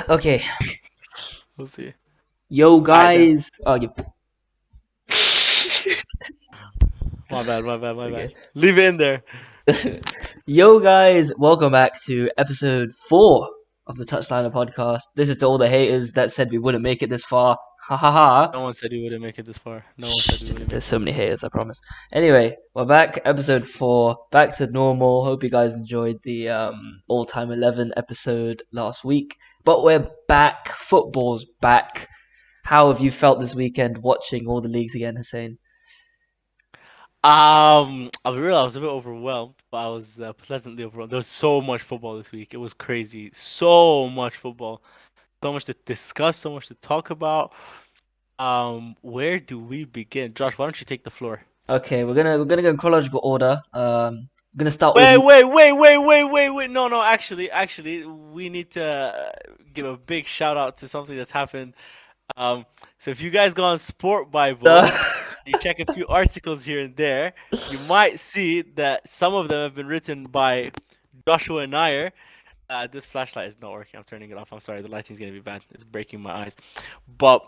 Okay, We'll see. yo All right then. guys. Oh, you. My bad. My bad. My bad. Okay. Leave it in there. Yo guys, welcome back to episode 4 of the Touchliner podcast. This is to all the haters that said we wouldn't make it this far. Ha ha ha. No one said we wouldn't make it this far. No one said we Shh, wouldn't there's make so it. many haters, I promise. Anyway, we're back, episode 4, back to normal. Hope you guys enjoyed the all time 11 episode last week. But we're back, football's back. How have you felt this weekend watching all the leagues again, Hussein? I'll be real. I was a bit overwhelmed, but I was pleasantly overwhelmed. There was so much football this week. It was crazy. So much football. So much to discuss. So much to talk about. Where do we begin? Josh, why don't you take the floor? Okay, we're gonna go in chronological order. We're gonna start with. Wait. No. Actually, we need to give a big shout out to something that's happened. So if you guys go on Sport Bible, you check a few articles here and there, you might see that some of them have been written by Joshua Nair. This flashlight is not working. I'm turning it off. I'm sorry. The lighting's gonna be bad. It's breaking my eyes. But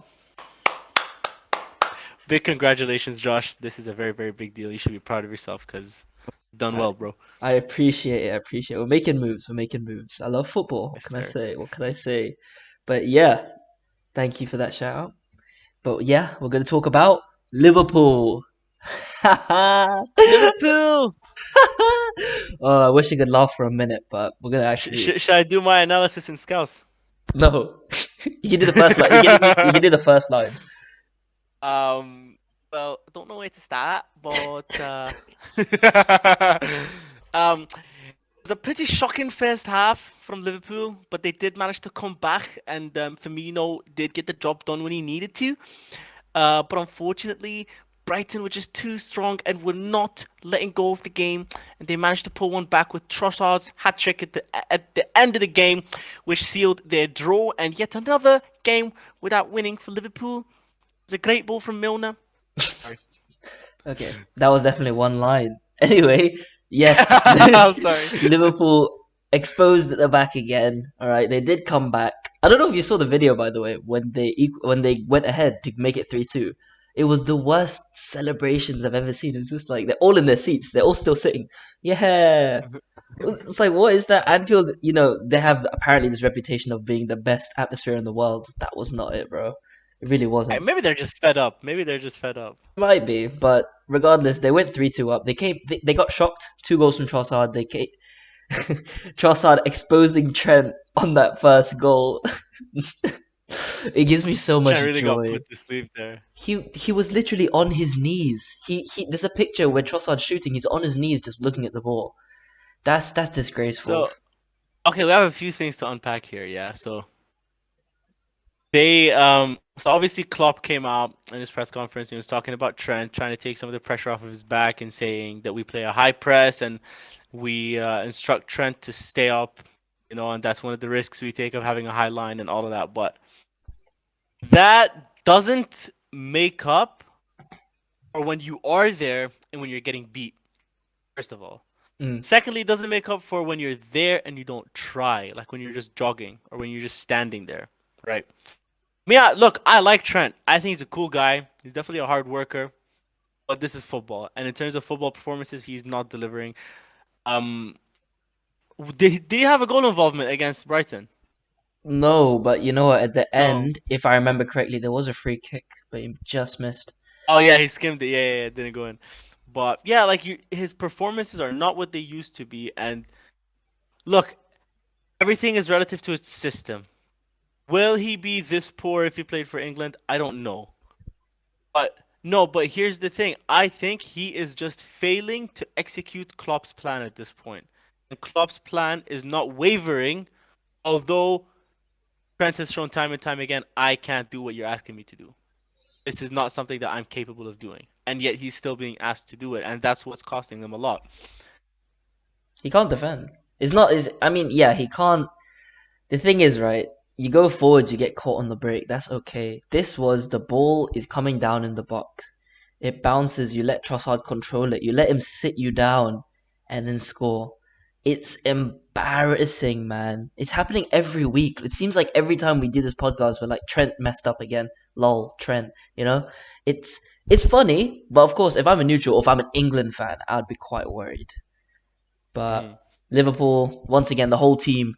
big congratulations, Josh. This is a very, very big deal. You should be proud of yourself because you've done I, well, bro. I appreciate it. I appreciate it. We're making moves. We're making moves. I love football. What Yes, can I sir. say? What can I say? But yeah, thank you for that shout out. But yeah, we're gonna talk about Liverpool. Oh, Liverpool. I wish I could laugh for a minute, but we're gonna actually Should I do my analysis in Scouse? no. You can do the first line. You can do the first line. Well, I don't know where to start, but it was a pretty shocking first half from Liverpool, but they did manage to come back, and Firmino did get the job done when he needed to. But unfortunately, Brighton were just too strong and were not letting go of the game, and they managed to pull one back with Trossard's hat trick at the end of the game, which sealed their draw and yet another game without winning for Liverpool. It was a great ball from Milner. Sorry. Okay, that was definitely one line. Anyway, yes, I'm sorry. Liverpool exposed at the back again. All right, they did come back. I don't know if you saw the video, by the way, when they went ahead to make it 3-2. It was the worst celebrations I've ever seen. It was just like they're all in their seats. They're all still sitting. Yeah. It's like, what is that? Anfield, they have apparently this reputation of being the best atmosphere in the world. That was not it, bro. It really wasn't. Maybe they're just fed up. Maybe they're just fed up. Might be, but regardless, they went 3-2 up. They got shocked. 2 goals from Trossard. Trossard exposing Trent on that first goal. It gives me so much Trent really got joy. put to sleep there. He was literally on his knees. He there's a picture where Trossard's shooting. He's on his knees just looking at the ball. That's disgraceful. So, okay, we have a few things to unpack here. Yeah. So obviously Klopp came out in his press conference. He was talking about Trent, trying to take some of the pressure off of his back, and saying that we play a high press and we instruct Trent to stay up. And that's one of the risks we take of having a high line and all of that. But that doesn't make up for when you are there and when you're getting beat. First of all. Mm. Secondly, it doesn't make up for when you're there and you don't try, like when you're just jogging or when you're just standing there, right? Look, I like Trent. I think he's a cool guy. He's definitely a hard worker, but this is football, and in terms of football performances, he's not delivering. Um, did he have a goal involvement against Brighton? No, but you know what? At the No. end, if I remember correctly, there was a free kick, but he just missed. Oh yeah, he skimmed it. Yeah, it didn't go in. But yeah, like his performances are not what they used to be. And look, everything is relative to its system. Will he be this poor if he played for England? I don't know. But no, but here's the thing. I think he is just failing to execute Klopp's plan at this point. And Klopp's plan is not wavering, although Trent has shown time and time again, I can't do what you're asking me to do. This is not something that I'm capable of doing. And yet he's still being asked to do it, and that's what's costing them a lot. He can't defend. It's not. Is I mean, yeah, he can't. The thing is, right? You go forwards, you get caught on the break. That's okay. This was the ball is coming down in the box. It bounces. You let Trossard control it. You let him sit you down, and then score. It's embarrassing, man. It's happening every week. It seems like every time we do this podcast, we're like Trent messed up again. Lol, Trent. You know, it's it's funny, but of course, if I'm a neutral, or if I'm an England fan, I'd be quite worried. But Mhm. Liverpool, once again, the whole team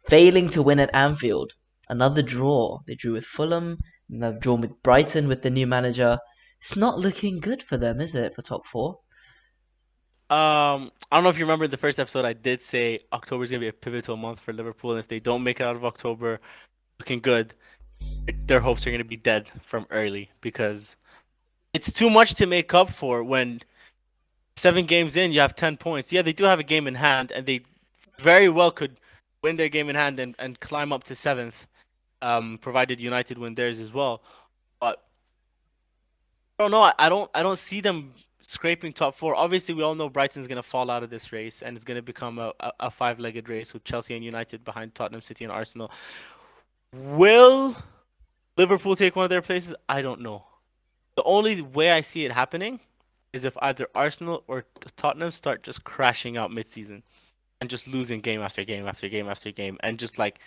failing to win at Anfield. Another draw. They drew with Fulham. And they've drawn with Brighton with the new manager. It's not looking good for them, is it? For top four. I don't know if you remember in the first episode, I did say October is gonna be a pivotal month for Liverpool, and if they don't make it out of October looking good, their hopes are gonna be dead from early because it's too much to make up for when 7 games in you have 10 points. Yeah, they do have a game in hand, and they very well could win their game in hand and climb up to seventh, provided United win theirs as well. But I don't know. I don't see them scraping top four. Obviously, we all know Brighton's gonna fall out of this race, and it's gonna become a five-legged race with Chelsea and United behind Tottenham, City, and Arsenal. Will Liverpool take one of their places? I don't know. The only way I see it happening is if either Arsenal or Tottenham start just crashing out mid-season and just losing game after game after game after game and just like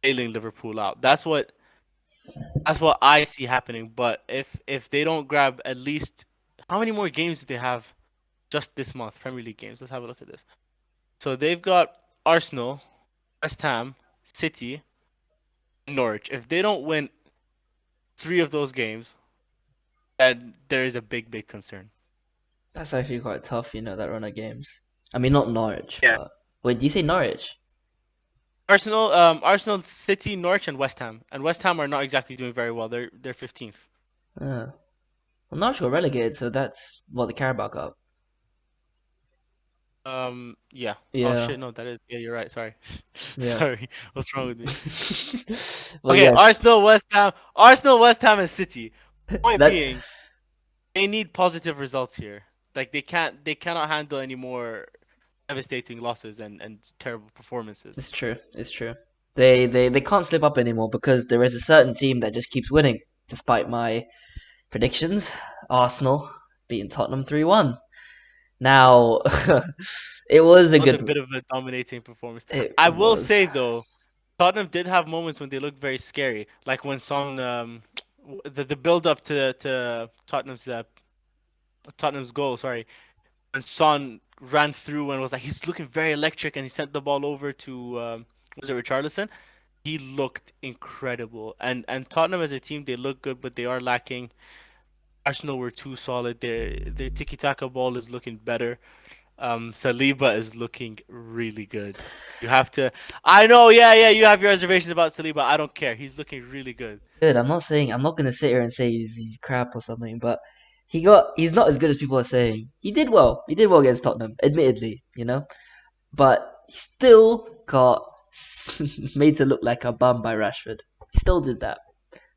bailing Liverpool out. That's what I see happening. But if they don't grab at least how many more games do they have just this month? Premier League games. Let's have a look at this. So they've got Arsenal, West Ham, City, Norwich. If they don't win 3 of those games, then there is a big, big concern. That's actually quite tough, that run of games. I mean, not Norwich, Yeah. but wait, do you say Norwich? Arsenal, City, Norwich, and West Ham. And West Ham are not exactly doing very well. They're 15th. Uh, well, Norwich got relegated, so that's what the Carabao Cup. Yeah. Oh Yeah, shit, no, that is yeah, you're right. Sorry. yeah. Sorry. What's wrong with me? Well, Okay, yes, Arsenal, West Ham, and City. Point that being, they need positive results here. Like they cannot handle any more devastating losses and terrible performances. is true. It's true. They can't slip up anymore because there is a certain team that just keeps winning, despite my predictions. Arsenal beating Tottenham 3-1. Now, it was a That was a good. bit of a dominating performance. It I will was. say though, Tottenham did have moments when they looked very scary, like when Son, the build up to Tottenham's goal. Sorry, when Son ran through and was like he's looking very electric, and he sent the ball over to was it Richarlison? He looked incredible, and Tottenham as a team they look good, but they are lacking. Arsenal were too solid. Their tiki taka ball is looking better. Saliba is looking really good. You have to. I know, yeah, yeah. You have your reservations about Saliba. I don't care. He's looking really good. Good. I'm not gonna sit here and say he's crap or something, but he's not as good as people are saying. He did well. He did well against Tottenham, admittedly, but he still got made to look like a bum by Rashford. He still did that.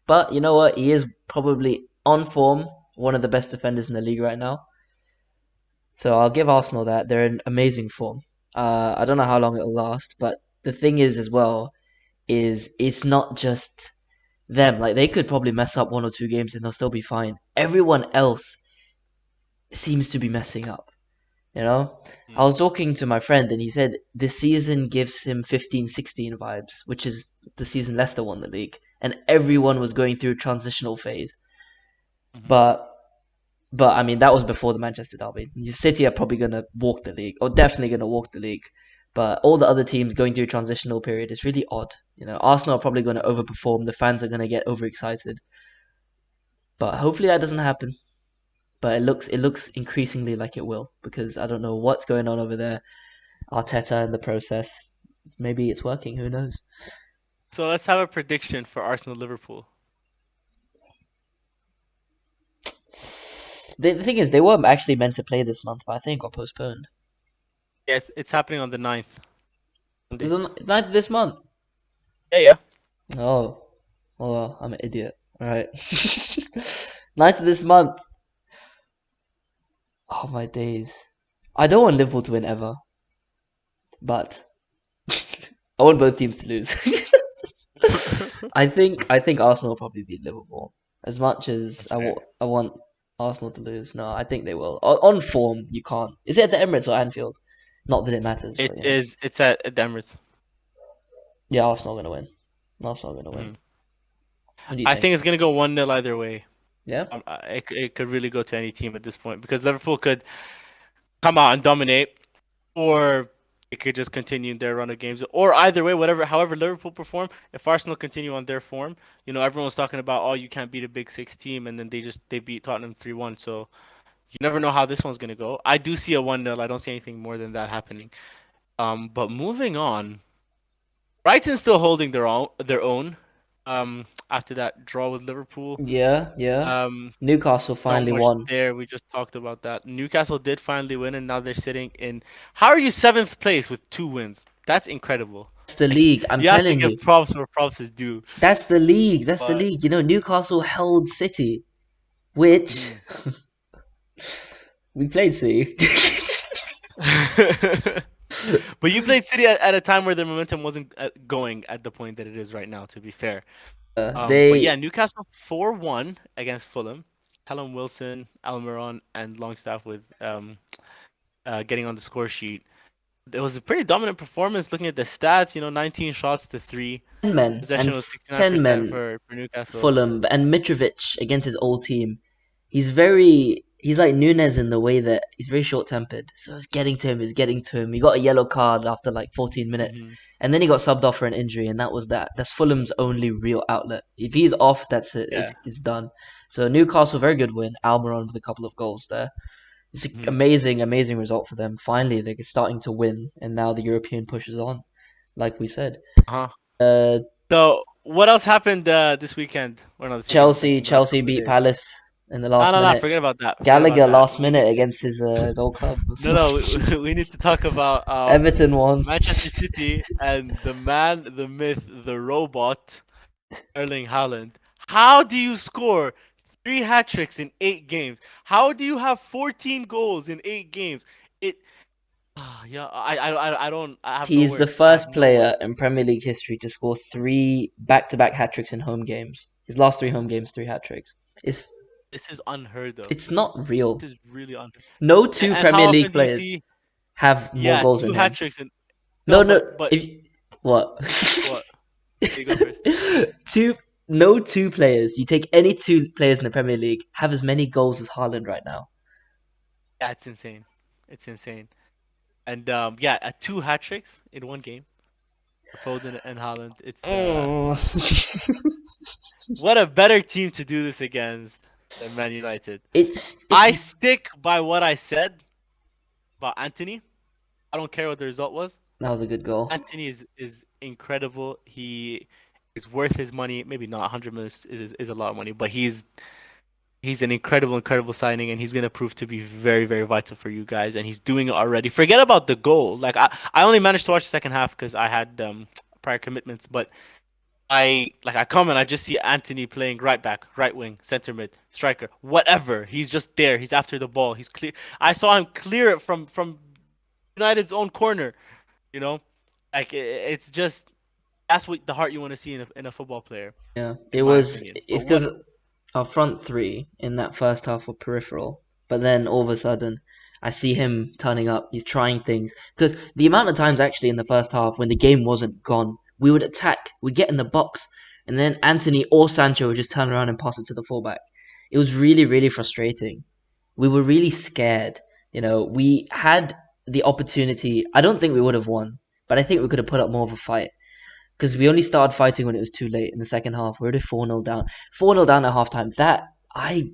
But you know what? He is probably on form, one of the best defenders in the league right now. So I'll give Arsenal that. They're in amazing form. I don't know how long it'll last, but the thing is as well is it's not just them. Like they could probably mess up 1 or 2 games and they'll still be fine. Everyone else seems to be messing up. You know, I Mm. was talking to my friend and he said this season gives him 15-16 vibes, which is the season Leicester won the league, and everyone was going through a transitional phase. Hmm. But I mean that was before the Manchester derby. City are probably gonna walk the league, or definitely gonna walk the league. But all the other teams going through a transitional period is really odd. Arsenal are probably going to overperform. The fans are going to get overexcited. But hopefully that doesn't happen. But it looks increasingly like it will because I don't know what's going on over there. Arteta in the process. Maybe it's working. Who knows? So let's have a prediction for Arsenal Liverpool. The thing is, they weren't actually meant to play this month, but I think got postponed. Yes, it's happening on the 9th It was Sunday. on the 9th of this month. Yeah, yeah. Oh, well, I'm an idiot. All right, 9th of this month. Oh my days! I don't want Liverpool to win ever, but I want both teams to lose. I think Arsenal will probably beat Liverpool. As much as That's fair. I want Arsenal to lose, no, I think they will. On form, you can't. Is it at the Emirates or Anfield? Not that it matters, It but you know. is. It's at the Emirates. Yeah, Arsenal gonna win. Arsenal gonna win. Mhm. What do you I think? think it's gonna go 1-0 either way. Yeah. It could really go to any team at this point because Liverpool could come out and dominate, or it could just continue their run of games. Or either way, however Liverpool perform, if Arsenal continue on their form, everyone's talking about, oh, you can't beat a big six team, and then they beat Tottenham 3-1. So you never know how this one's gonna go. I do see a 1-0. I don't see anything more than that happening. But moving on, Brighton's still holding their own. After that draw with Liverpool. Yeah, yeah. Um, Newcastle Not finally much won. there. We just talked about that. Newcastle did finally win, and now they're sitting in. How are you seventh place with 2 wins? That's incredible. That's the league. I'm You have to telling give you. props where props is due. That's the league. That's the But league. You know, Newcastle held City, which mhm. we played City. But you played City at a time where the momentum wasn't going at the point that it is right now. To be fair, but yeah, They Newcastle 4-1 against Fulham. Callum Wilson, Almiron, and Longstaff with getting on the score sheet. It was a pretty dominant performance looking at the stats, 19 shots to 3. 10 men and Possession was 10 69% men for Newcastle. Fulham and Mitrovic against his old team. He's like Nunes in the way that he's very short tempered. So it's getting to him, it's getting to him. He got a yellow card after like 14 minutes. Hmm. And then he got subbed off for an injury, and that was that. That's Fulham's only real outlet. If he's off, that's it. Yeah. It's done. So Newcastle, very good win. Almiron with a couple of goals there. It's an Hmm. amazing, amazing result for them. Finally, they're starting to win, and now the European push is on, like we said. Uh-huh. Uh, So, what else happened this weekend? Or not this weekend, like Chelsea, in the last Chelsea couple of beat days? Palace in the No, last no, no. minute. Forget about that. Forget about Gallagher that. last We need minute against his old club. no, no. We need to talk about Everton won. Manchester City and the man, the myth, the robot, Erling Haaland. How do you score 3 hat tricks in 8 games? How do you have 14 goals in 8 games? It Yeah, I don't. I have no He's the words. I have first no player words. in Premier League history to score three back-to-back hat tricks in home games. His last three home games, three hat tricks. It's This is unheard of. it's not real. This is really unheard. No And, two and Premier how League often do you players see? have more Yeah, goals than two hat him. tricks and No, no, no. but If what? what? You go first. two no two players. You take any two players in the Premier League have as many goals as Haaland right now. Yeah, it's insane. It's insane. And yeah, 2 hat tricks in 1 game. Foden and Haaland. It's Oh. what a better team to do this against than Man United. it's I stick by what I said about Anthony. I don't care what the result was. That was a good goal. Anthony is incredible. He is worth his money. Maybe not 100 million is a lot of money, but he's an incredible signing, and he's gonna prove to be very very vital for you guys. And he's doing it already. Forget about the goal. Like I only managed to watch the second half because I had prior commitments, but I come and I just see Anthony playing right back, right wing, center mid, striker, whatever. He's just there. He's after the ball. He's clear. I saw him clear it from United's own corner. You know, like it's just that's what the heart you want to see in a football player, Yeah, in it my was. opinion. It's But what? because our front three in that first half were peripheral, but then all of a sudden, I see him turning up. He's trying things because the amount of times actually in the first half when the game wasn't gone, we would attack, we'd get in the box, and then Anthony or Sancho would just turn around and pass it to the fullback. It was really, really frustrating. We were really scared. You know, we had the opportunity. I don't think we would have won, but I think we could have put up more of a fight because we only started fighting when it was too late in the second half. We were already 4-0 down. 4-0 down at halftime. I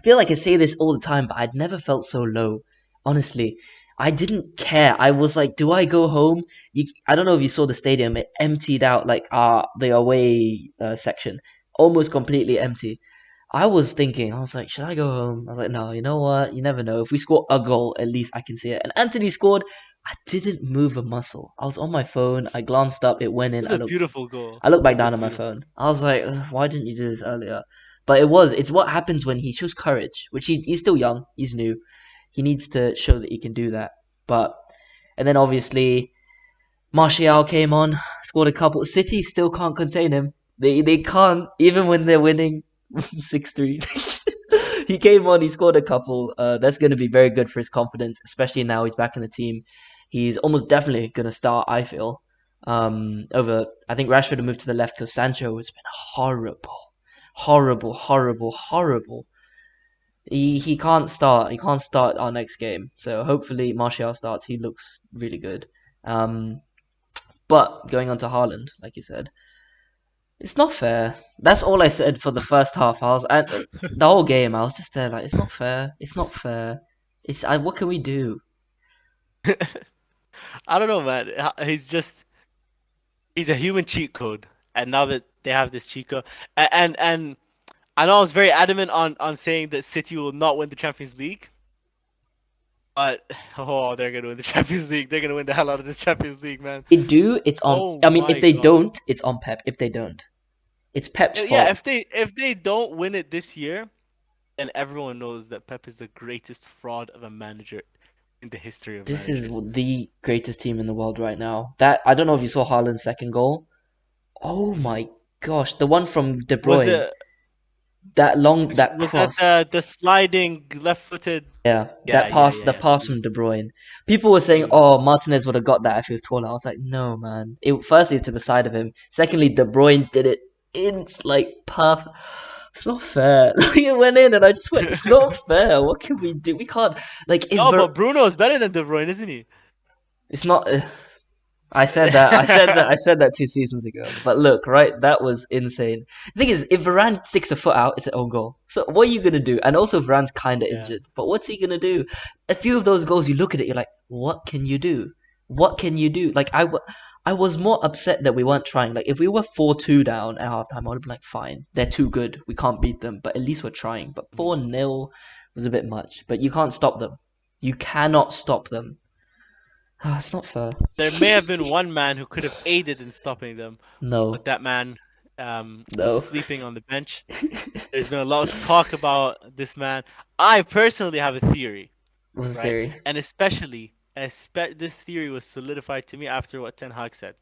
feel like I say this all the time, but I'd never felt so low. Honestly, I didn't care. I was like, do I go home? I don't know if you saw the stadium. It emptied out like the away section, almost completely empty. I was thinking, I was like, should I go home? I was like, no, you know what? You never know. If we score a goal, at least I can see it. And Anthony scored. I didn't move a muscle. I was on my phone. I glanced up. It went in. It's a beautiful goal. I looked back It's a down at my beautiful. phone. I was like, "Ugh, why didn't you do this earlier? But it's what happens when he shows courage, which he's still young. He's new. He needs to show that he can do that. But, and then obviously, Martial came on, scored a couple. City still can't contain him. They can't, even when they're winning 6-3. He came on, he scored a couple. That's going to be very good for his confidence, especially now he's back in the team. He's almost definitely going to start, I feel. Over, I think Rashford moved to the left because Sancho has been horrible. Horrible, horrible, horrible. He can't start. He can't start our next game. So hopefully Martial starts. He looks really good. Um, but going on to Haaland, like you said, it's not fair. That's all I said for the first half. I was at the whole game. I was just there like, it's not fair. It's not fair. What can we do? I don't know, man. He's a human cheat code, and now that they have this cheat code, and I know I was very adamant on saying that City will not win the Champions League, but oh, they're gonna win the Champions League. They're gonna win the hell out of this Champions League, man. If they do, it's on. Oh I mean, if my they god. don't, it's on Pep. If they don't, it's Pep's Yeah, fault. if they don't win it this year, then everyone knows that Pep is the greatest fraud of a manager in the history of This is managers. the greatest team in the world right now. That I don't know if you saw Haaland's second goal. Oh my gosh, the one from De Was Bruyne. it That was that cross. the sliding left-footed? Yeah, Yeah, yeah, yeah, that yeah. pass from De Bruyne. People were saying, Beautiful. "Oh, Martinez would have got that if he was taller." I was like, "No, man. Firstly, it's to the side of him. Secondly, De Bruyne did it inch like puff. It's not fair. It went in, and I just went, "It's not fair. What can we do? We can't like if No, but Bruno is better than De Bruyne, isn't he? it's not." I said that. I said that. I said that 2 seasons ago. But look, right? That was insane. The thing is, if Varane sticks a foot out, it's an own goal. So what are you gonna do? And also, Varane's kind of Yeah. injured. But what's he gonna do? A few of those goals, you look at it, you're like, what can you do? What can you do? I was more upset that we weren't trying. Like if we were 4-2 down at halftime, I would have been like, fine, they're too good. We can't beat them. But at least we're trying. But Mhm. 4-0 was a bit much. But you can't stop them. You cannot stop them. It's not fair. There may have been one man who could have aided in stopping them, but No, that man was no. sleeping on the bench. There's been a lot of talk about this man. I personally have a theory, What's the right? theory? And especially this theory was solidified to me after what Ten Hag said.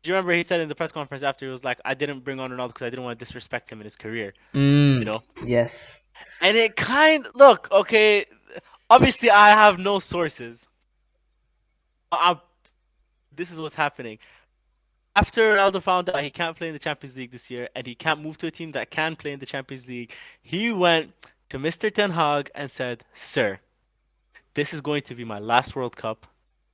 Do you remember he said in the press conference after he was like, "I didn't bring on Ronaldo because I didn't want to disrespect him in his career," you know? Yes. And it look, okay, obviously I have no sources. I, this is what's happening. After Ronaldo found out he can't play in the Champions League this year and he can't move to a team that can play in the Champions League, he went to Mr. Ten Hag and said, "Sir, this is going to be my last World Cup.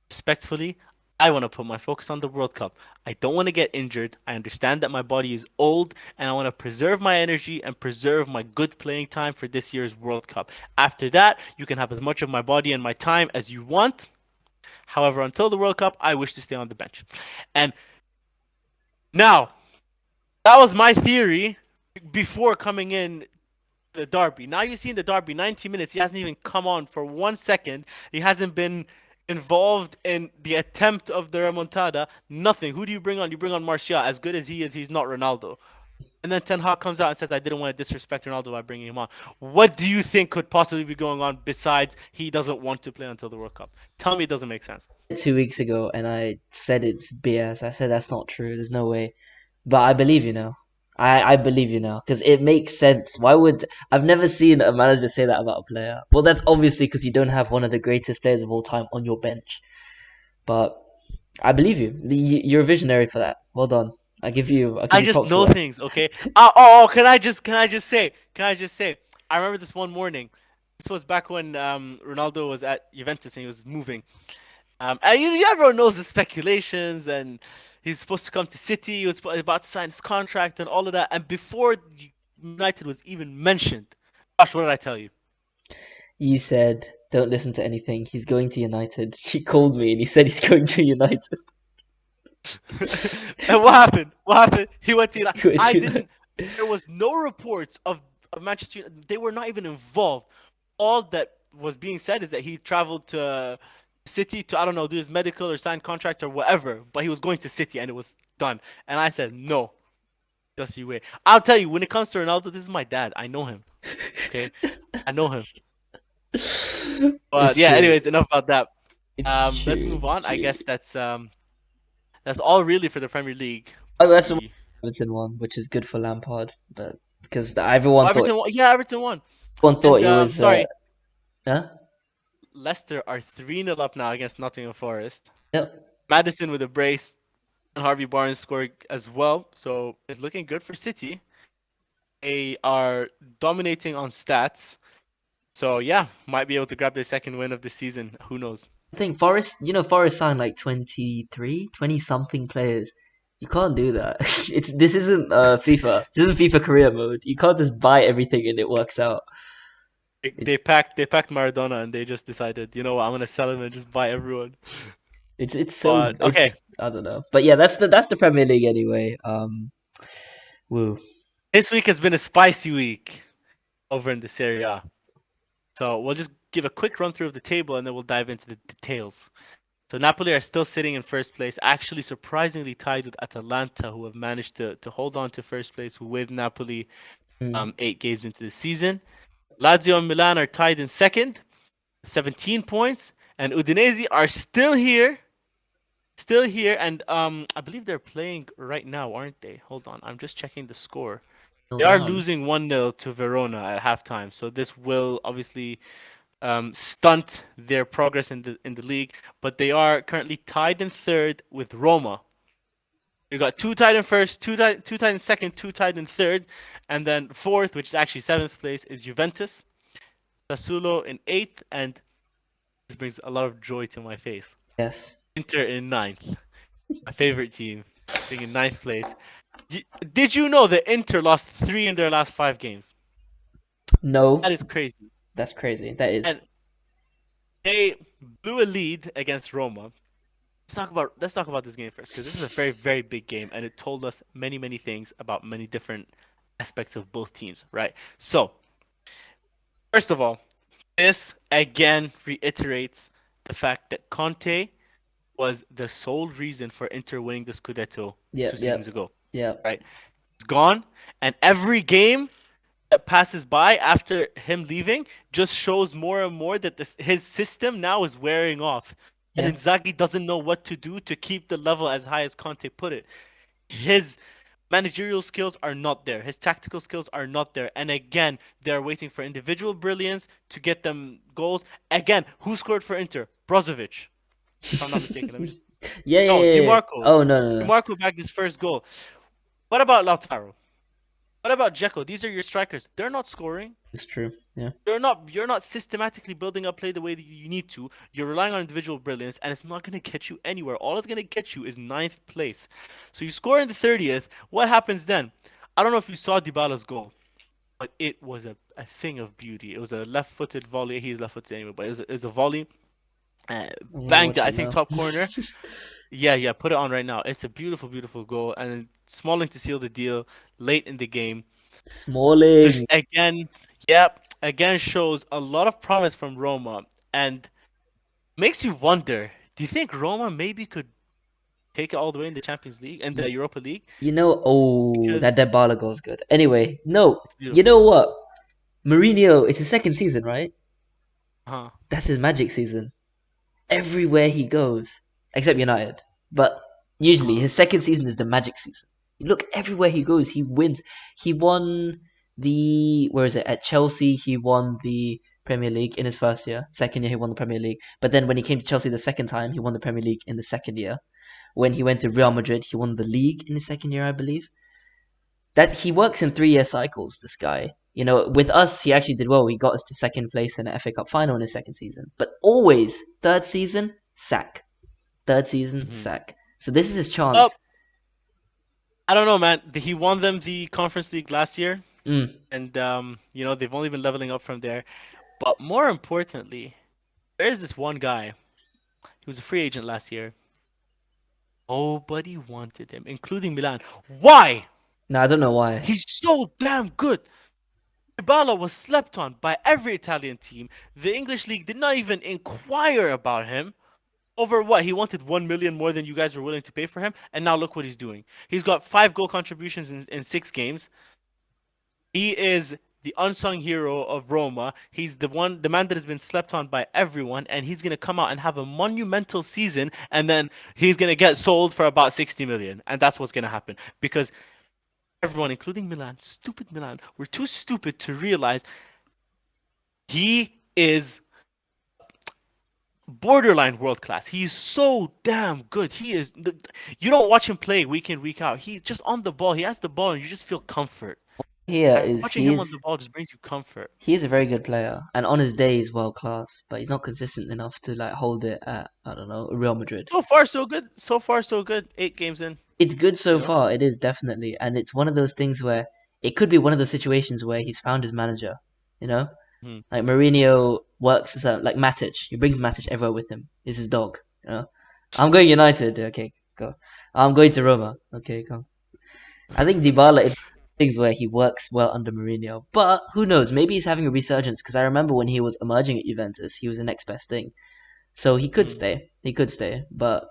Respectfully, I want to put my focus on the World Cup. I don't want to get injured. I understand that my body is old and I want to preserve my energy and preserve my good playing time for this year's World Cup. After that, you can have as much of my body and my time as you want. However, until the World Cup, I wish to stay on the bench." And now, that was my theory before coming in the derby. Now you see in the derby, 90 minutes, he hasn't even come on for 1 second. He hasn't been involved in the attempt of the remontada. Nothing. Who do you bring on? You bring on Martial. As good as he is, he's not Ronaldo. And then Ten Hag comes out and says, "I didn't want to disrespect Ronaldo by bringing him on." What do you think could possibly be going on besides he doesn't want to play until the World Cup? Tell me it doesn't make sense. 2 weeks ago, and I said it's BS. I said that's not true. There's no way. But I believe you now. I believe you now because it makes sense. Why would I've never seen a manager say that about a player? Well, that's obviously because you don't have one of the greatest players of all time on your bench. But I believe you. You're a visionary for that. Well done. I give I you just props for know that. things, okay? Can I just say? I remember this one morning. This was back when Ronaldo was at Juventus and he was moving. And everyone knows the speculations, and he's supposed to come to City. He was about to sign his contract and all of that. And before United was even mentioned, gosh, what did I tell you? You said don't listen to anything. He's going to United. He called me and he said he's going to United. And what happened? What happened? He went to United. He's going I to United. didn't. There was no reports of Manchester United. They were not even involved. All that was being said is that he traveled to City to, I don't know, do his medical or sign contracts or whatever. But he was going to City and it was done. And I said no. Just you wait. I'll tell you, when it comes to Ronaldo, this is my dad. I know him. Okay, I know him. But It's yeah. true. Anyways, enough about that. It's Let's true. move It's on. I true. guess that's all really for the Premier League. Oh, that's the We Everton one, which is good for Lampard, but because Oh, Everton won. Yeah, Everton won. everyone thought And it was sorry, huh? Leicester are 3-0 up now against Nottingham Forest. Yep. Madison with a brace, and Harvey Barnes scored as well. So it's looking good for City. They are dominating on stats. So yeah, might be able to grab their second win of the season. Who knows? I think Forest, Forest signed like 23, 20 something players. You can't do that. This isn't FIFA. This isn't FIFA career mode. You can't just buy everything and it works out. They, It, they packed they packed Maradona and they just decided, you know what, I'm gonna sell him and just buy everyone. it's so But okay, it's I don't know. But yeah, that's the Premier League anyway. Woo. this week has been a spicy week over in the Serie A. So we'll just give a quick run through of the table and then we'll dive into the details. So Napoli are still sitting in first place, actually surprisingly tied with Atalanta, who have managed to hold on to first place with Napoli Mm. 8 games into the season. Lazio and Milan are tied in second, 17 points, and Udinese are still here, and I believe they're playing right now, aren't they? Hold on, I'm just checking the score. Still They are down. losing 1-0 to Verona at halftime, so this will obviously stunt their progress in the league. But they are currently tied in third with Roma. You got two tied in first, two tied in second, two tied in third, and then fourth, which is actually seventh place, is Juventus. Sassuolo in eighth, and this brings a lot of joy to my face. Yes. Inter in ninth, my favorite team, being in ninth place. Did you know that Inter lost 3 in their last 5 games? That No, is crazy. that's crazy. That is. And they blew a lead against Roma. Let's talk about this game first, because this is a very, very big game and it told us many, many things about many different aspects of both teams, right? So, first of all, this again reiterates the fact that Conte was the sole reason for Inter winning the Scudetto two Yep, seasons yep, ago, yep. right? He's gone, and every game that passes by after him leaving just shows more and more that his system now is wearing off. And Yeah. Inzaghi doesn't know what to do to keep the level as high as Conte put it. His managerial skills are not there. His tactical skills are not there. And again, they're waiting for individual brilliance to get them goals. Again, who scored for Inter? Brozovic, if I'm not mistaken. Let me just Yeah, yeah, no, yeah, yeah. DiMarco. Oh no, no, no. DiMarco bagged his first goal. What about Lautaro? What about Dzeko? These are your strikers. They're not scoring. It's true. Yeah. You're not systematically building up play the way that you need to. You're relying on individual brilliance, and it's not going to get you anywhere. All it's going to get you is ninth place. So you score in the 30th. What happens then? I don't know if you saw Dybala's goal, but it was a thing of beauty. It was a left-footed volley. He's left-footed anyway, but it was a volley. I'm gonna Banged it, watch I it think, now. top corner. Yeah, yeah, put it on right now. It's a beautiful, beautiful goal, and Smalling to seal the deal late in the game. Which Smalling. again, yep, again shows a lot of promise from Roma and makes you wonder, do you think Roma maybe could take it all the way in the Champions League and the Y- Europa League? oh, Because that Dybala goal's good. Anyway, no, it's you beautiful. know what? Mourinho, it's his second season, right? Huh. That's his magic season. Everywhere he goes, except United. But usually Uh-huh. his second season is the magic season. Look, everywhere he goes, he wins. He won the where is it? At Chelsea, he won the Premier League in his first year. Second year, he won the Premier League. But then when he came to Chelsea the second time, he won the Premier League in the second year. When he went to Real Madrid, he won the league in his second year, I believe. That he works in 3 year cycles. This guy, with us, he actually did well. He got us to second place in the FA Cup final in his second season. But always third season, sack. Third season, Hmm. sack. So this is his Well, chance. I don't know, man. He won them the Conference League last year, Mm. and they've only been leveling up from there. But more importantly, there's this one guy. He was a free agent last year. Nobody wanted him, including Milan. Why? No, I don't know why. He's so damn good. Dybala was slept on by every Italian team. The English league did not even inquire about him. Over what? He wanted 1 million more than you guys were willing to pay for him, and now look what he's doing. He's got 5 goal contributions in 6 games. He is the unsung hero of Roma. He's the man that has been slept on by everyone, and he's gonna come out and have a monumental season, and then he's gonna get sold for about 60 million, and that's what's gonna happen because everyone, including Milan, stupid Milan, were too stupid to realize he is borderline world class. He's so damn good. He is. You don't watch him play week in week out. He's just on the ball. He has the ball, and you just feel comfort. Here And is watching him on the ball just brings you comfort. he is a very good player, and on his day he's world class, but he's not consistent enough to like hold it at I don't know Real Madrid. So far, so good. So far, so good. 8 games in. It's good You so know. far. It is definitely, and it's one of those things where it could be one of those situations where he's found his manager. You know, Hmm. like Mourinho works as a, like Matic. He brings Matic everywhere with him. He's his dog. You know, I'm going United. Okay, go. I'm going to Roma. Okay, come. I think Dybala is things where he works well under Mourinho, but who knows? Maybe he's having a resurgence because I remember when he was emerging at Juventus, he was the next best thing. So he could Hmm. stay. He could stay, but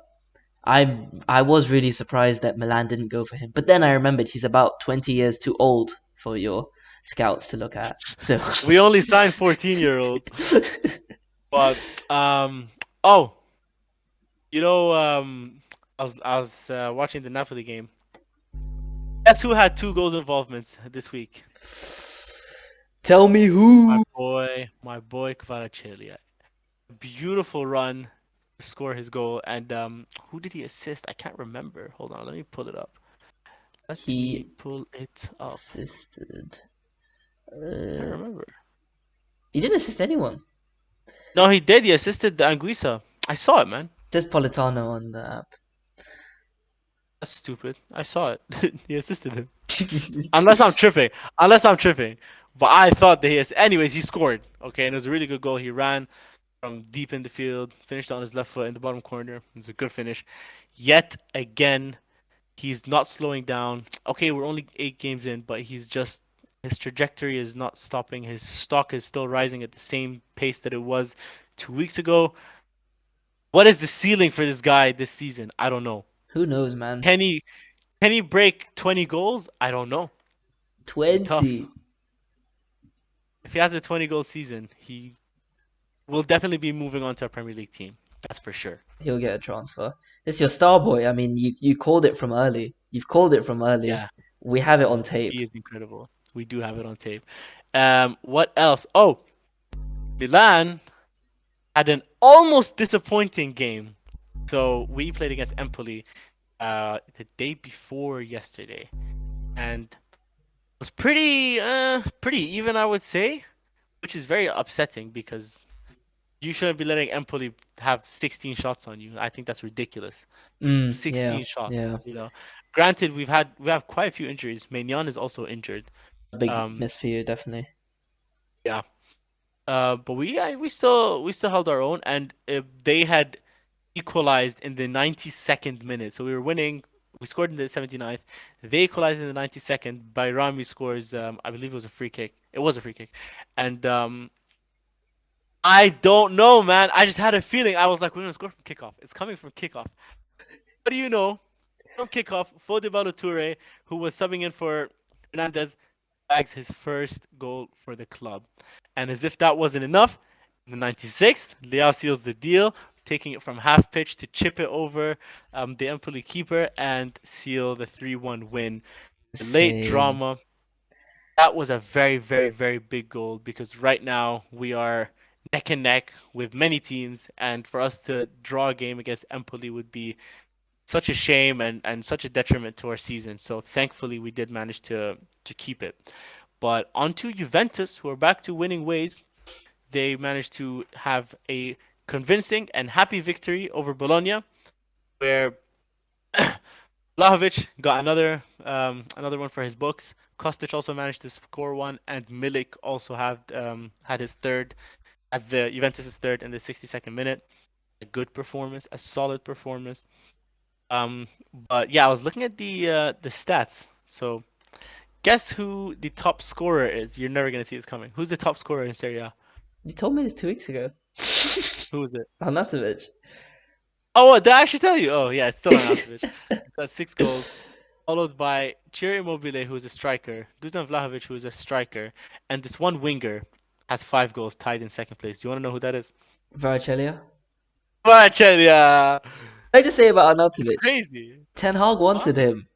I was really surprised that Milan didn't go for him. But then I remembered he's about 20 years too old for your scouts to look at. So We only signed 14-year-olds, but oh, you know, I was watching the Napoli game. Guess who had 2 goals involvements this week? tell me who. My boy Kvaratskhelia. Beautiful run to score his goal, and who did he assist? I can't remember. Hold on, let me pull it up. Let me He pull it up. assisted. Can't Uh, remember. he didn't assist anyone. No, he did. He assisted the Anguissa. I saw it, man. It says Politano on the app. That's stupid. I saw it. He assisted him. Unless I'm tripping. Unless I'm tripping. But I thought that anyways, he scored. Okay, and it was a really good goal. He ran from deep in the field, finished on his left foot in the bottom corner. It was a good finish. Yet again, he's not slowing down. Okay, we're only 8 games in, but his trajectory is not stopping. His stock is still rising at the same pace that it was 2 weeks ago. What is the ceiling for this guy this season? I don't know. Who knows, man? Can he can he break 20 goals? I don't know. Be tough. 20. If he has a 20 goal season, he will definitely be moving on to a Premier League team. That's for sure. He'll get a transfer. It's your star boy. I mean, you called it from early. You've called it from early. Yeah, We have it yeah. on tape. He is incredible. We do have it on tape. What else? Oh, Milan had an almost disappointing game. So we played against Empoli the day before yesterday, and it was pretty even, I would say, which is very upsetting because you shouldn't be letting Empoli have 16 shots on you. I think that's ridiculous. Yeah, 16 shots, yeah. you know. Granted, we have quite a few injuries. Maignan is also injured. A big Um, miss for you, definitely. yeah. But we still held our own, and they had equalized in the 92nd minute. So we were winning. We scored in the 79th. They equalized in the 92nd. Bayrami scores. I believe it was a free kick. It was a free kick, and I don't know, man. I just had a feeling. I was like, we're gonna score from kickoff. It's coming from kickoff. What do you know? From kickoff, Fode Ballo-Touré, who was subbing in for Hernandez, bags his first goal for the club. And as if that wasn't enough, in the 96th, Leao seals the deal, taking it from half pitch to chip it over the Empoli keeper and seal the 3-1 win. The late Insane. drama. That was a very, very, very big goal because right now we are neck and neck with many teams, and for us to draw a game against Empoli would be such a shame and such a detriment to our season. So thankfully we did manage to keep it. But on to Juventus, who are back to winning ways. They managed to have a convincing and happy victory over Bologna, where Vlahovic got another one for his books. Kostic also managed to score one, and Milik also had his third at the Juventus's third in the 62nd minute. A good performance, a solid performance. But yeah, I was looking at the stats. So guess who the top scorer is? You're never gonna see this coming. Who's the top scorer in Serie A? You told me this 2 weeks ago. Who is it? Arnautovic. Oh, what, did I actually tell you? Oh yeah, it's still Arnautovic. He's got 6 goals, followed by Ciro Immobile, who's a striker, Dusan Vlahovic, who's a striker, and this one winger has 5 goals, tied in second place. Do you want to know who that is? Varachellia. Kvaratskhelia. What did I just say about It's Arnautovic? crazy. Ten Hag Huh? wanted him.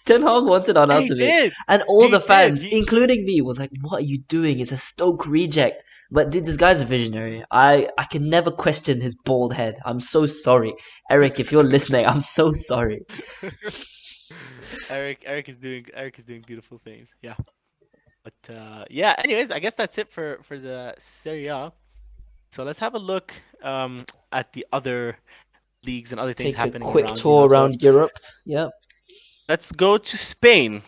Ten Hag wanted He Arnautovic, did. and all He the did. fans, He including me, was like, "What are you doing? It's a Stoke reject." But dude, this guy's a visionary. I can never question his bald head. I'm so sorry, Eric. If you're listening, I'm so sorry. Eric is doing beautiful things. Yeah. But yeah, anyways, I guess that's it for the Serie A. So let's have a look at the other leagues and other things Take a happening quick around, tour So around Europe. Yep, let's go to Spain.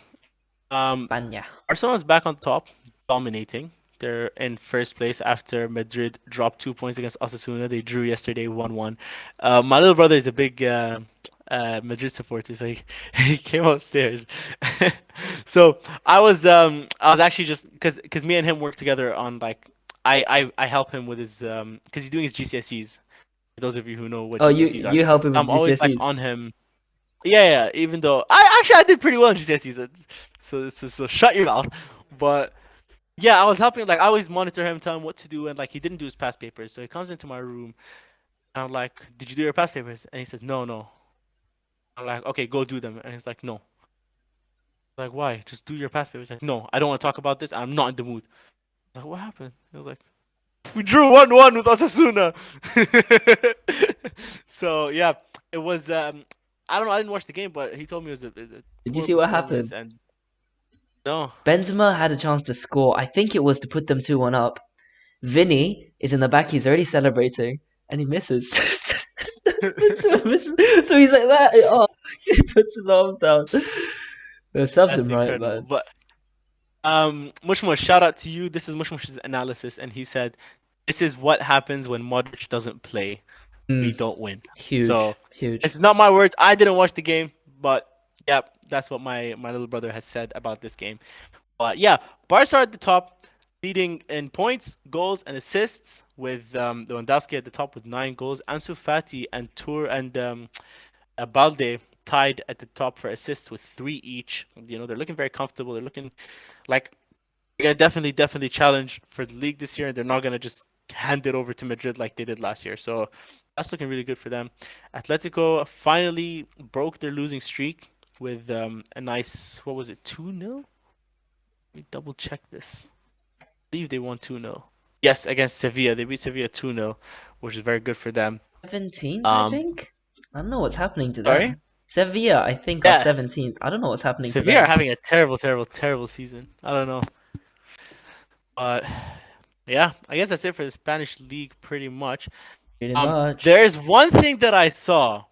Um, España. Barcelona's back on top, dominating. They're in first place after Madrid dropped 2 points against Osasuna. They drew yesterday 1-1. My little brother is a big Madrid supporter, so he, he came upstairs. So I was actually just because me and him work together on like I help him with his because he's doing his GCSEs. For those of you who know what Oh, you GCSEs are, you help him so with I'm always like GCSEs. on him. Yeah, even though I did pretty well in GCSEs, so shut your mouth. But yeah, I was helping. Like I always monitor him, tell him what to do, and like he didn't do his past papers, so he comes into my room, and I'm like, "Did you do your past papers?" And he says, "No, no." I'm like, "Okay, go do them." And he's like, "No." I'm like, "Why? Just do your past papers." He's like, "No, I don't want to talk about this. I'm not in the mood." I was like, "What happened?" He was like, "We drew 1-1 with Osasuna." So yeah, it was. I don't know. I didn't watch the game, but he told me it was a Did you poor see what performance, happened? and no. Benzema had a chance to score. I think it was to put them 2-1 up. Vinny is in the back. He's already celebrating, and he misses. Benzema misses. So he's like that. Oh, he puts his arms down. It subs That's him right, incredible. man. But Mushmush, shout out to you. This is Mushmush's analysis, and he said, "This is what happens when Modric doesn't play. We Mm, don't win." huge, So huge. it's not my words. I didn't watch the game, but yeah, that's what my little brother has said about this game. But yeah, Barca are at the top, leading in points, goals, and assists, with Lewandowski at the top with 9 goals. Ansu Fati and Tour and Balde tied at the top for assists with 3 each. They're looking very comfortable. They're looking like they're gonna definitely challenge for the league this year, and they're not gonna just hand it over to Madrid like they did last year. So that's looking really good for them. Atletico finally broke their losing streak with a nice, what was it, 2-0? Let me double check this. I believe they won 2-0. Yes, against Sevilla. They beat Sevilla 2-0, which is very good for them. 17th, I Um, think. I don't know what's happening to sorry? them. Sevilla, I think, are Yeah, 17th. I don't know what's happening to Sevilla are them. having a terrible season. I don't know. But yeah, I guess that's it for the Spanish league pretty much. Pretty much. There's one thing that I saw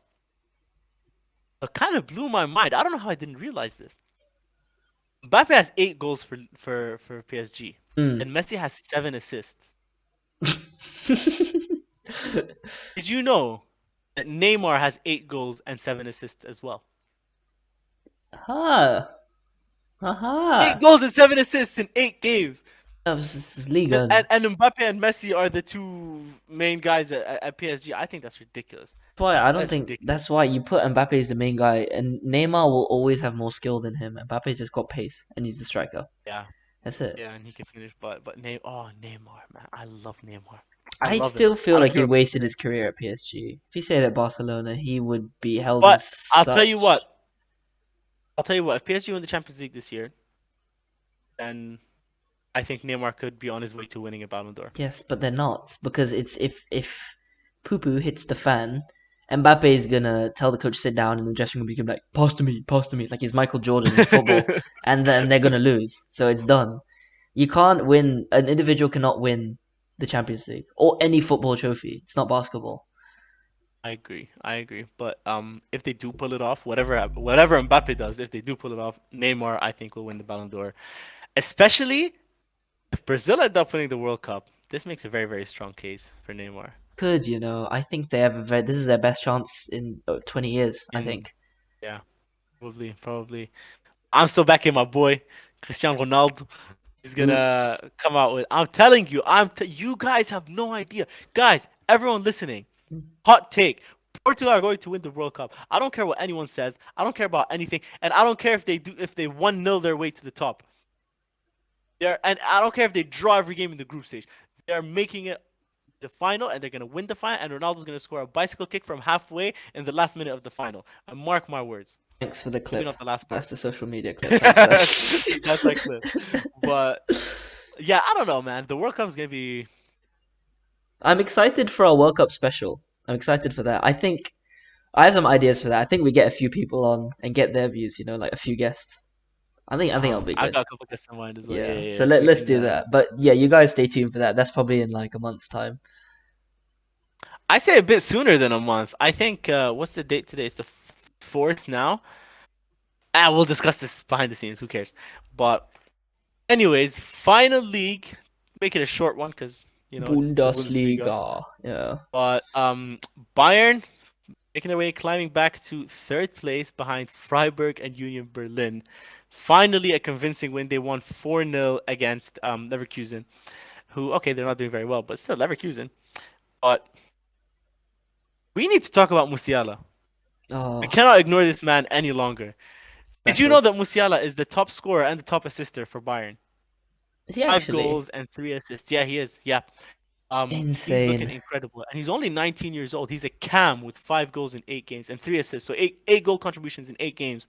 that kind of blew my mind. I don't know how I didn't realize this. Mbappe has 8 goals for PSG, Mm. and Messi has 7 assists. Did you know that Neymar has 8 goals and 7 assists as well? Ha. Eight Aha. goals and 7 assists in 8 games. This is Liga. And Mbappe and Messi are the two main guys at PSG. I think that's ridiculous. That's why I don't That's think ridiculous. that's why you put Mbappe as the main guy, and Neymar will always have more skill than him. Mbappe's just got pace, and he's a striker. Yeah, That's it. yeah, and he can finish. But Neymar, man, I love Neymar. I I love him. still I feel don't like he care. wasted his career at PSG. If he stayed at Barcelona, he would be held in But I'll tell you such. what. I'll tell you what. If PSG win the Champions League this year, then I think Neymar could be on his way to winning a Ballon d'Or. Yes, but they're not because it's if poo poo hits the fan, Mbappe is gonna tell the coach sit down in the dressing room. He can be like, pass to me, like he's Michael Jordan in football, and then they're gonna lose. So it's done. You can't win. An individual cannot win the Champions League or any football trophy. It's not basketball. I agree. I agree. But if they do pull it off, whatever Mbappe does, if they do pull it off, Neymar I think will win the Ballon d'Or. Especially if Brazil end up winning the World Cup. This makes a very strong case for Neymar. Could I think they have a very. This is their best chance in 20 years. I In think. Yeah, probably. I'm still backing my boy Cristiano Ronaldo. He's Who gonna come out with. I'm telling you, you guys have no idea, guys. Everyone listening, hot take. Portugal are going to win the World Cup. I don't care what anyone says. I don't care about anything, and I don't care if they 1-0 their way to the top. And I don't care if they draw every game in the group stage. They're making it the final, and they're gonna win the final. And Ronaldo's gonna score a bicycle kick from halfway in the last minute of the final. And mark my words. Thanks for the Maybe clip. not the last part. That's the social media clip. Thanks for We got that that. clip. But yeah, I don't know, man. The World Cup's gonna be. I'm excited for our World Cup special. I'm excited for that. I think I have some ideas for that. I think we get a few people on and get their views. Like a few guests. I think it'll be I good. got a couple guests in mind as well. Yeah, Yeah. yeah, So yeah. let We let's can. do that. But yeah, you guys stay tuned for that. That's probably in like a month's time. I say a bit sooner than a month. I think. What's the date today? It's the fourth now. We'll discuss this behind the scenes. Who cares? But anyways, final league. Make it a short one because it's the Bundesliga. Bundesliga. Yeah. But Bayern making their way, climbing back to third place behind Freiburg and Union Berlin. Finally, a convincing win. They won 4-0 against Leverkusen, who, okay, they're not doing very well, but still Leverkusen. But we need to talk about Musiala. We Oh, cannot ignore this man any longer. Did you know special. that Musiala is the top scorer and the top assister for Bayern? Is he 5 goals actually and 3 assists. Yeah, he is. Yeah. He's looking insane? incredible, and he's only 19 years old. He's a cam with 5 goals in 8 games and 3 assists. So eight goal contributions in 8 games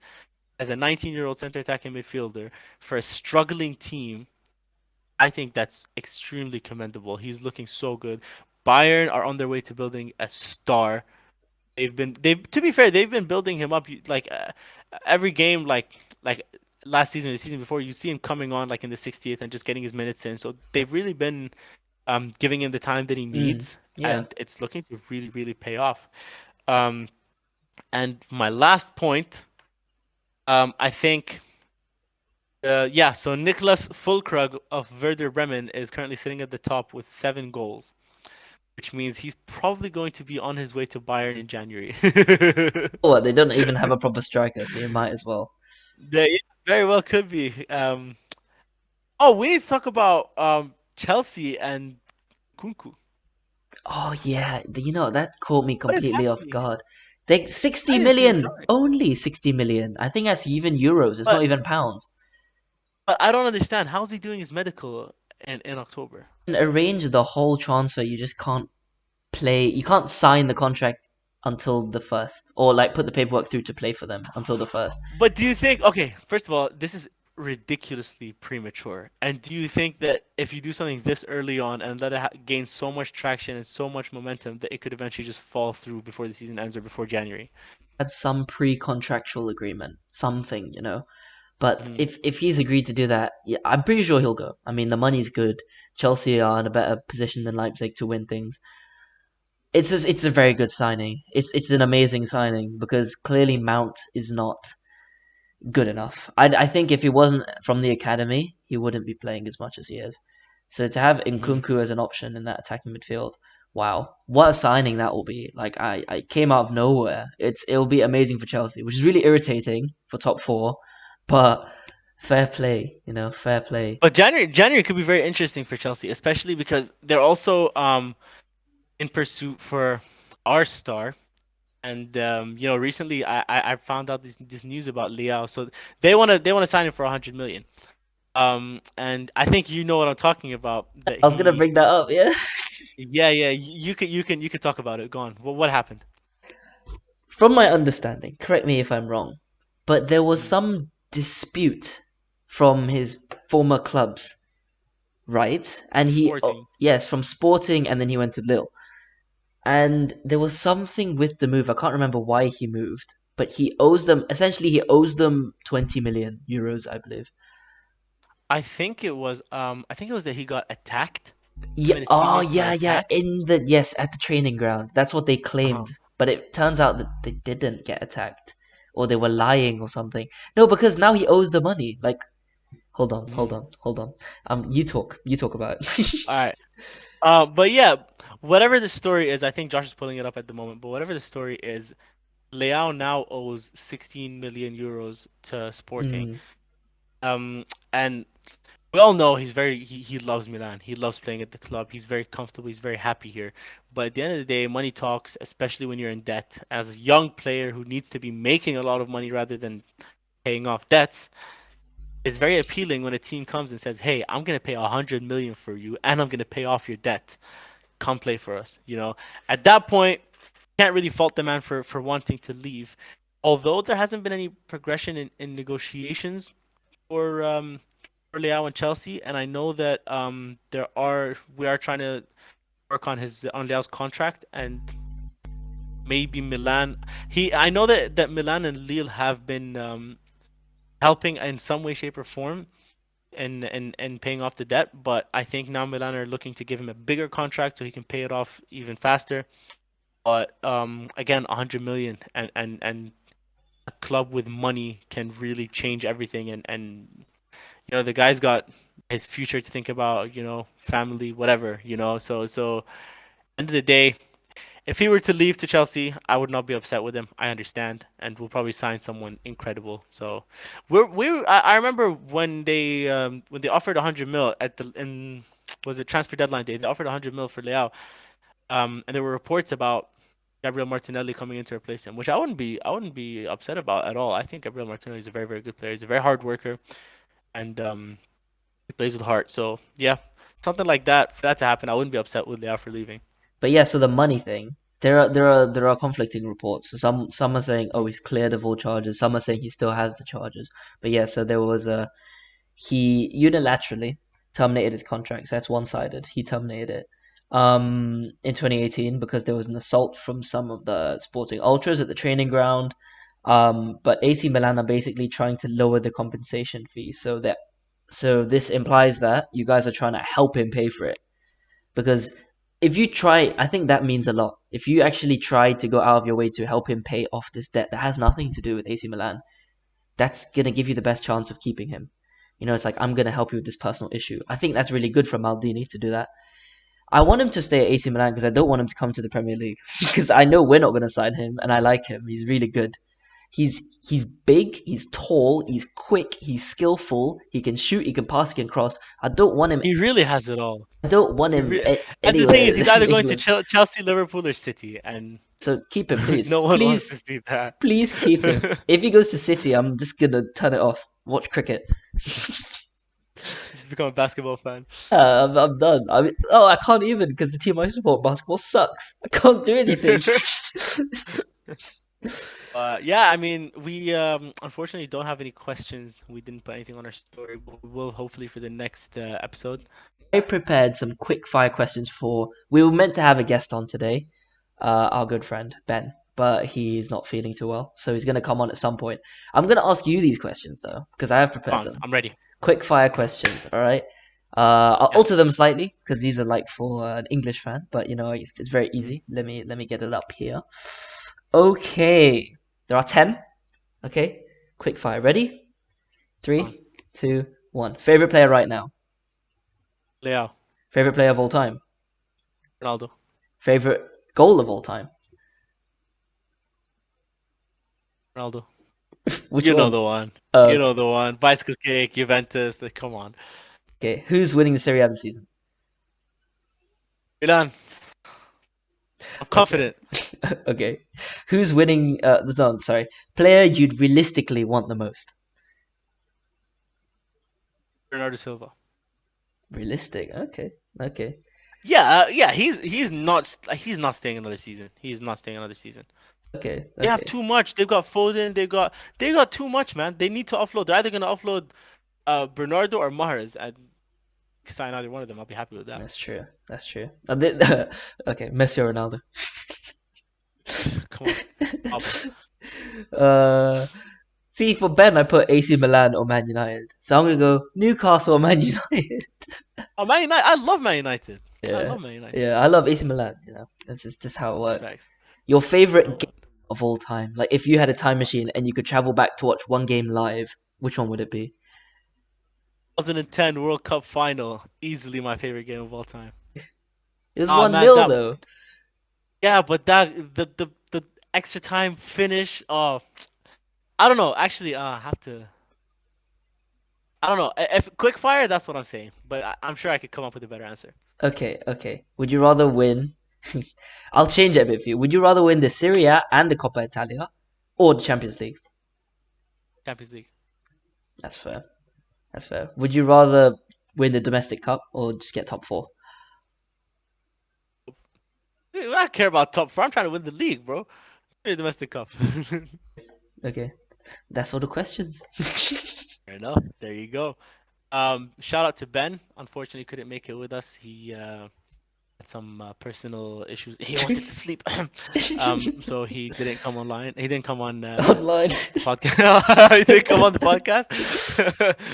as a 19-year-old center attacking midfielder for a struggling team. I think that's extremely commendable. He's looking so good. Bayern are on their way to building a star. They've to be fair, they've been building him up like every game, like last season, the season before. You see him coming on like in the 60th and just getting his minutes in. So they've really been giving him the time that he Mm, needs, yeah. and it's looking to really, really pay off. Um, and my last point, I think, yeah. So Niklas Füllkrug of Werder Bremen is currently sitting at the top with 7 goals, which means he's probably going to be on his way to Bayern in January. Oh, they don't even have a proper striker, so you might as well. They very well could be. Oh, we need to talk about Chelsea and Kunku. Oh yeah, that caught me What is completely off happening? guard. They 60 I didn't see this million, coming. only 60 million. I think that's even euros. It's not But even pounds. But I don't understand. How's he doing his medical in October? And arrange the whole transfer. You just can't play. You can't sign the contract until the first, or like put the paperwork through to play for them until the first. But do you think, okay, first of all, this is ridiculously premature. And do you think that if you do something this early on and let it gain so much traction and so much momentum that it could eventually just fall through before the season ends or before January? Had some pre-contractual agreement, something. But Hmm. if he's agreed to do that, yeah, I'm pretty sure he'll go. I mean, the money's good. Chelsea are in a better position than Leipzig to win things. It's a very good signing. It's an amazing signing because clearly Mount is not good enough. I think if he wasn't from the academy, he wouldn't be playing as much as he is. So to have Hmm. Nkunku as an option in that attacking midfield, wow, what a signing that will be! Like I came out of nowhere. It'll be amazing for Chelsea, which is really irritating for top four, but fair play, fair play. But January could be very interesting for Chelsea, especially because they're also in pursuit for our star. And recently I found out this news about Liao. So they wanna sign him for 100 million. And I think you know what I'm talking about. That I was gonna he, bring that up, yeah. yeah, yeah. You could talk about it. Go on. What happened? From my understanding, correct me if I'm wrong, but there was Mm. some dispute from his former clubs, right? And Sporting. yes, from Sporting, and then he went to Lille. And there was something with the move. I can't remember why he moved, but he owes them 20 million euros, I believe. I think it was that he got attacked. Him Yeah. and his Oh, teammates got yeah, yeah. attacked. Yes, at the training ground. That's what they Uh-huh. claimed. But it turns out that they didn't get attacked, or they were lying or something. No, because now he owes the money. Like, hold on, hold Mhm. on, hold on. You talk about it. All right. But yeah, whatever the story is, I think Josh is pulling it up at the moment. But whatever the story is, Leao now owes 16 million euros to Sporting. Mm, And we all know he loves Milan. He loves playing at the club. He's very comfortable. He's very happy here. But at the end of the day, money talks, especially when you're in debt. As a young player who needs to be making a lot of money rather than paying off debts, it's very appealing when a team comes and says, "Hey, I'm gonna pay 100 million for you, and I'm gonna pay off your debt. Come play for us." At that point, can't really fault the man for wanting to leave. although there hasn't been any progression in negotiations for Leao and Chelsea, and I know that we are trying to work on his on Leao's contract, and maybe Milan. He I know that Milan and Lille have been helping in some way, shape, or form in paying off the debt, but I think now Milan are looking to give him a bigger contract so he can pay it off even faster. But again, 100 million and a club with money can really change everything, and the guy's got his future to think about, family, whatever, so end of the day, if he were to leave to Chelsea, I would not be upset with him. I understand, and we'll probably sign someone incredible. So, I remember when they offered 100 mil at the in was it transfer deadline day? They offered 100 mil for Leao. And there were reports about Gabriel Martinelli coming in to replace him, which I wouldn't be upset about at all. I think Gabriel Martinelli is a very very good player. He's a very hard worker, and he plays with heart. So yeah, something like that for that to happen, I wouldn't be upset with Leao for leaving. But yeah, so the money thing, there are conflicting reports. So some are saying, oh, he's cleared of all charges. Some are saying he still has the charges. But yeah, so there was a he unilaterally terminated his contract. So that's one sided. He terminated it. In 2018 because there was an assault from some of the sporting ultras at the training ground. But AC Milan are basically trying to lower the compensation fee so this implies that you guys are trying to help him pay for it because if you try, I think that means a lot. If you actually try to go out of your way to help him pay off this debt that has nothing to do with AC Milan, that's gonna give you the best chance of keeping him. It's like I'm gonna help you with this personal issue. I think that's really good for Maldini to do that. I want him to stay at AC Milan because I don't want him to come to the Premier League because I know we're not gonna sign him, and I like him. He's really good. He's big, he's tall, he's quick, he's skillful. He can shoot, he can pass, he can cross. I don't want him. He really has it all. I don't want him And the thing anywhere is, he's either in going to England. Chelsea, Liverpool, or City, and So keep him, no please, one wants to please, see that. please keep him. If he goes to City, I'm just gonna turn it off. Watch cricket. He's become a basketball fan. I'm done. I mean, oh, I can't even because the team I support, basketball, sucks. I can't do anything. Yeah, I mean, we unfortunately don't have any questions. We didn't put anything on our story, but we will hopefully for the next episode. I prepared some quick fire questions for. We were meant to have a guest on today, our good friend Ben, but he's not feeling too well, so he's gonna come on at some point. I'm gonna ask you these questions though because I have Come prepared on, them. I'm ready. Quick fire questions, all right? I'll Yeah. alter them slightly because these are like for an English fan, but it's very Mhm. easy. Let me get it up here. Okay, there are 10. Okay, quick fire. Ready? Come on. Three, two, one. Favorite player right now. Leo, Favorite player of all time. Ronaldo, Favorite goal of all time. Ronaldo. Which You know one? the one. You Okay. know the one. Bicycle kick, Juventus. Like, come on. Okay. Who's winning the Serie A this season? Milan. I'm Okay. confident. Okay. Who's winning? No, sorry. Player you'd realistically want the most. Bernardo Silva. Realistic. Okay. Okay. Yeah. He's not staying another season. He's not staying another season. Okay. They have Okay. too much. They've got Foden. They got too much, man. They need to offload. They're either gonna offload Bernardo or Mahrez, and sign either one of them. I'll be happy with that. That's true. That's true. Okay. Messi or Ronaldo. Come on, Pablo. uh, See, for Ben, I put AC Milan or Man United. So I'm gonna go Newcastle or Man United. Oh, Man United. I love Man United. I Yeah, love Man United. yeah. I love AC Milan. That's just how it works. Facts. Your favorite No game one. of all time? Like, if you had a time machine and you could travel back to watch one game live, which one would it be? 2010 World Cup final. Easily my favorite game of all time. It was Ah, one man, nil that though. yeah, but the extra time finish. Oh, I don't know. Actually, I have to. I don't know. If quick fire, that's what I'm saying. But I'm sure I could come up with a better answer. Okay, okay. Would you rather win? I'll change it a bit for you. Would you rather win the Serie A and the Coppa Italia, or the Champions League? Champions League. That's fair. That's fair. Would you rather win the domestic cup or just get top four? I don't care about top four. I'm trying to win the league, bro. Give me the domestic cup. Okay, that's all the questions. Fair enough. There you go. Shout out to Ben. Unfortunately, couldn't make it with us. He had some personal issues. He wanted to sleep, so he didn't come online. He didn't come on Online. the podcast. He didn't come on the podcast.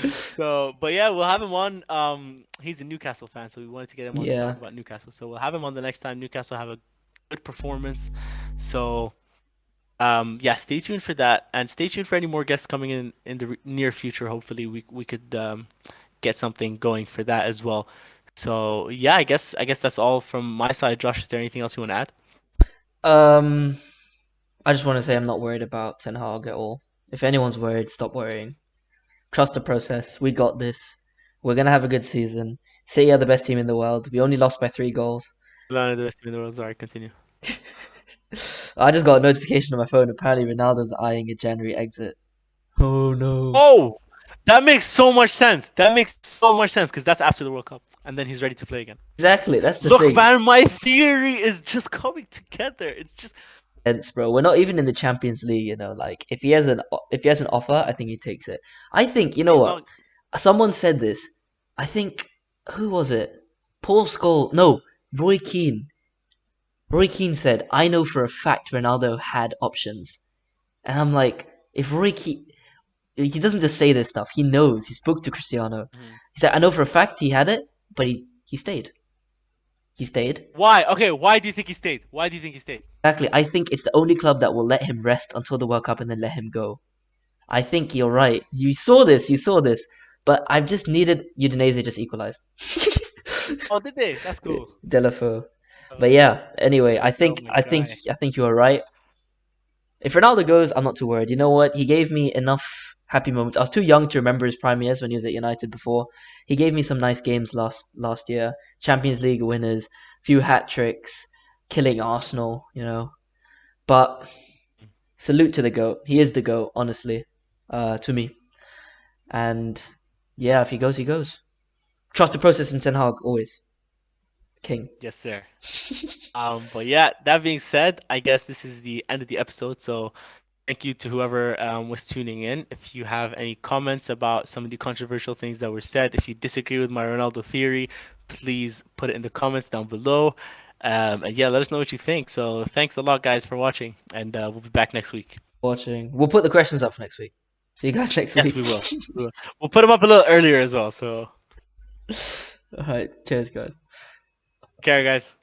So, but yeah, we'll have him on. He's a Newcastle fan, so we wanted to get him on to Yeah. talk about Newcastle. So we'll have him on the next time Newcastle have a good performance. So yeah, stay tuned for that, and stay tuned for any more guests coming in the near future. Hopefully, we could get something going for that as well. So yeah, I guess that's all from my side. Josh, is there anything else you want to add? Um, I just want to say I'm not worried about Ten Hag at all. If anyone's worried, stop worrying. Trust the process. We got this. We're gonna have a good season. City are the best team in the world. We only lost by 3 goals. Milan, the best team in the world. Sorry, continue. I just got a notification on my phone. Apparently, Ronaldo's eyeing a January exit. Oh no! Oh, that makes so much sense. That makes so much sense because that's after the World Cup, and then he's ready to play again. Exactly. That's the Look, thing. man, my theory is just coming together. It's just Bro. We're not even in the Champions League. Like if he has an offer, I think he takes it. I think you know he's what? not. Someone said this. I think who was it? Paul Scholes. No, Roy Keane. Roy Keane said, "I know for a fact Ronaldo had options," and I'm like, if Roy Keane, he doesn't just say this stuff. He knows. He spoke to Cristiano. Mhm. He said, "I know for a fact he had it, but he stayed. He stayed." Why? Okay, why do you think he stayed? Why do you think he stayed? Exactly. I think it's the only club that will let him rest until the World Cup and then let him go. I think you're right. You saw this. You saw this. But I've just needed Udinese just equalized. Oh, did they? That's cool. Delafeu. But Oh, yeah. Anyway, I oh think my I think guy. I think you are right. If Ronaldo goes, I'm not too worried. You know what? He gave me enough happy moments. I was too young to remember his prime years when he was at United before. He gave me some nice games last year. Champions League winners, few hat tricks, killing Arsenal. But salute to the goat. He is the goat, honestly, to me. And yeah, if he goes, he goes. Trust the process in Ten Hag always. King. Yes, sir. But yeah, that being said, I guess this is the end of the episode. So thank you to whoever was tuning in. If you have any comments about some of the controversial things that were said, if you disagree with my Ronaldo theory, please put it in the comments down below. And yeah, let us know what you think. So thanks a lot, guys, for watching, and we'll be back next week. Watching. We'll put the questions up for next week. See you guys next Yes, week. we will. We'll put them up a little earlier as well. So, All right. Cheers, guys. care, guys.